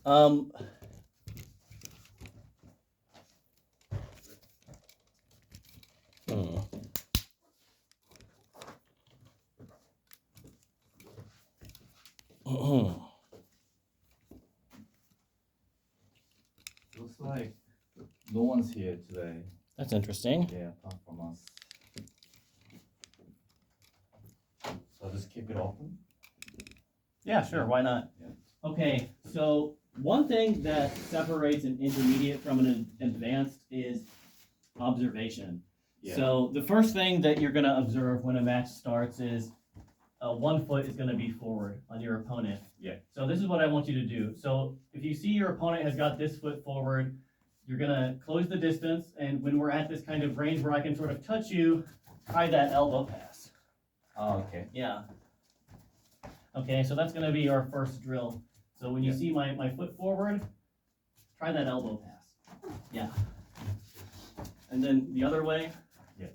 Um, hmm. Looks like no one's here today. That's interesting. Yeah, apart from us. So I'll just keep it open. Yeah, sure. Why not? Yeah. Okay, so one thing that separates an intermediate from an advanced is observation. Yeah. So the first thing that you're going to observe when a match starts is 1 foot is going to be forward on your opponent. Yeah. So this is what I want you to do. So if you see your opponent has got this foot forward, you're going to close the distance, and when we're at this kind of range where I can sort of touch you, try that elbow pass. Oh, okay. Yeah. Okay, so that's going to be our first drill. So when you see my foot forward, try that elbow pass. Yeah. And then the other way. Yeah.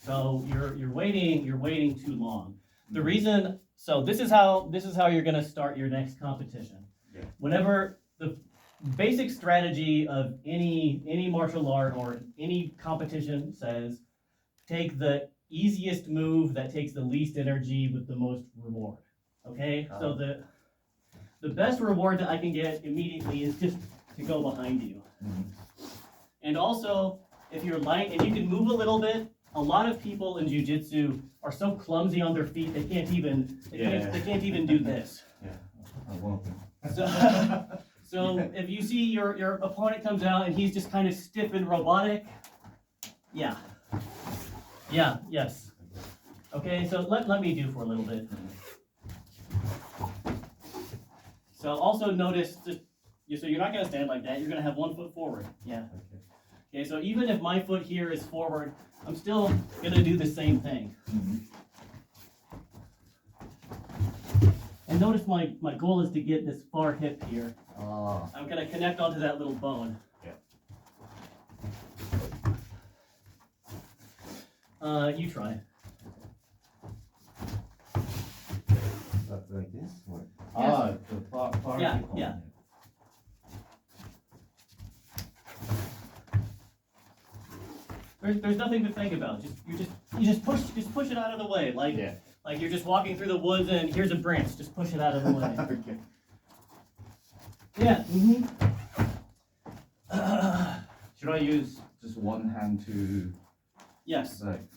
So you're waiting too long. The reason, so this is how you're going to start your next competition. Yeah. Whenever the basic strategy of any martial art or any competition says, take the easiest move that takes the least energy with the most reward. Okay? So the best reward that I can get immediately is just to go behind you. Mm-hmm. And also, if you're light and you can move a little bit, a lot of people in jiu-jitsu are so clumsy on their feet they can't even do this. Yeah. I won't. So if you see your opponent comes out and he's just kind of stiff and robotic, yes. Okay, so let me do for a little bit. So also notice, so you're not going to stand like that. You're going to have 1 foot forward. Yeah. Okay, so even if my foot here is forward, I'm still going to do the same thing. Mm-hmm. And notice my goal is to get this far hip here. Oh. I'm going to connect onto that little bone. Yeah. You try. That's like this? Or? Yes. The far Yeah. There's nothing to think about. You just push it out of the way. Like you're just walking through the woods and here's a branch. Just push it out of the way. Okay. Yeah. Mm-hmm. Should I use just one hand to Yes. like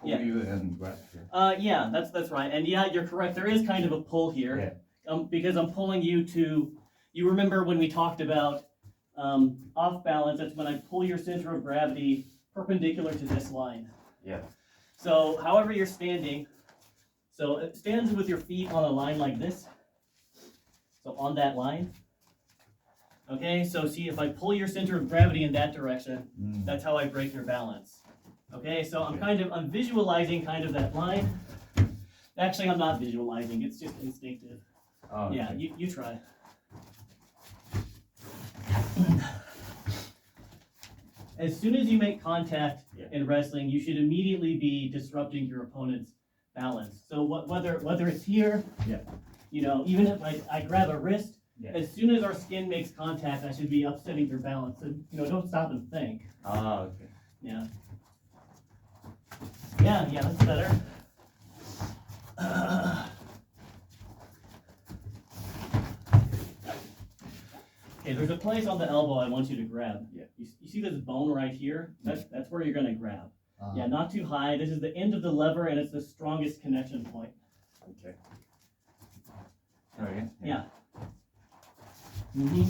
pull Yeah. you and grab you? Yeah, that's right. And yeah, you're correct. There is kind of a pull here. Yeah. Because I'm pulling you to. You remember when we talked about off balance? That's when I pull your center of gravity perpendicular to this line. Yeah. So, however you're standing, so it stands with your feet on a line like this. So on that line. Okay, so see if I pull your center of gravity in that direction, that's how I break your balance. Okay, so I'm visualizing kind of that line. Actually, I'm not visualizing, it's just instinctive. Oh, okay. Yeah, you try. As soon as you make contact in wrestling, you should immediately be disrupting your opponent's balance. So whether it's here, even if I grab a wrist, as soon as our skin makes contact, I should be upsetting your balance. So don't stop and think. Ah, okay. Yeah. Yeah, that's better. Okay, there's a place on the elbow I want you to grab. Yeah. You see this bone right here? That's where you're going to grab. Yeah, not too high. This is the end of the lever, and it's the strongest connection point. Okay. Oh, yeah? Yeah. Mm-hmm.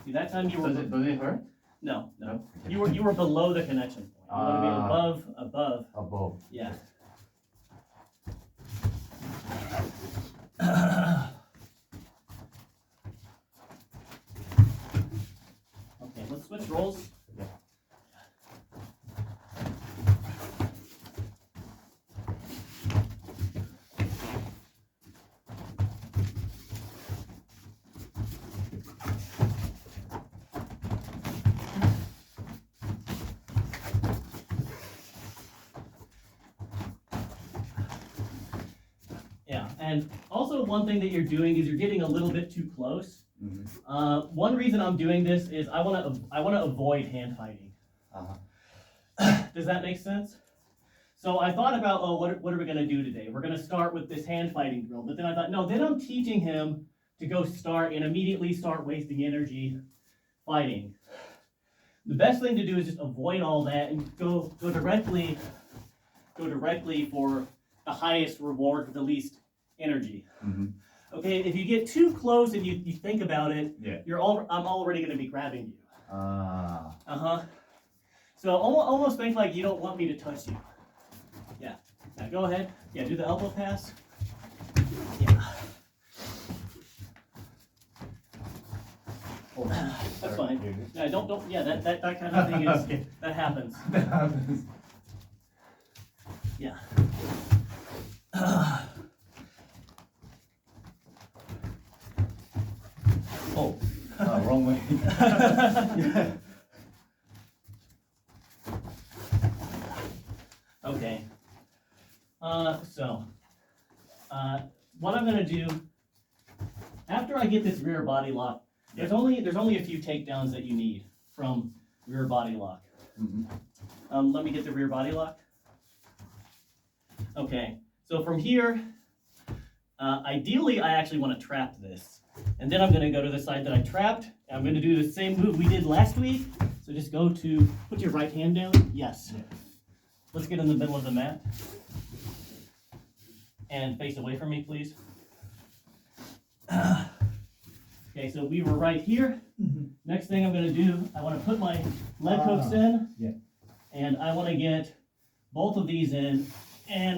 See, that time you were... Does it hurt? No. Okay. You were below the connection point. You want to be above. Above. Yeah. Okay, let's switch roles. Yeah. Yeah, and also one thing that you're doing is you're getting a little bit too close. One reason I'm doing this is I wanna avoid hand fighting. Does that make sense? So I thought about, oh, what are we gonna do today? We're gonna start with this hand fighting drill, but then I thought, no, then I'm teaching him to go start and immediately start wasting energy fighting. The best thing to do is just avoid all that and go directly for the highest reward with the least energy. Okay, if you get too close and you think about it, Yeah. I'm already gonna be grabbing you. Ah. So almost think like you don't want me to touch you. Yeah. Now go ahead. Yeah, do the elbow pass. Yeah. Oh, That's sorry. fine. Yeah, don't. Yeah, that kind of thing is that happens. That happens. Yeah. Oh, wrong way. Yeah. Okay. What I'm gonna do after I get this rear body lock, there's only a few takedowns that you need from rear body lock. Let me get the rear body lock. Okay. So from here, ideally, I actually want to trap this, and then I'm gonna go to the side that I trapped. And I'm gonna do the same move we did last week. So just put your right hand down. Yes. Yeah. Let's get in the middle of the mat. And face away from me, please. Okay, so we were right here. Next thing I'm gonna do, I wanna put my leg hooks in. Yeah. And I wanna get both of these in and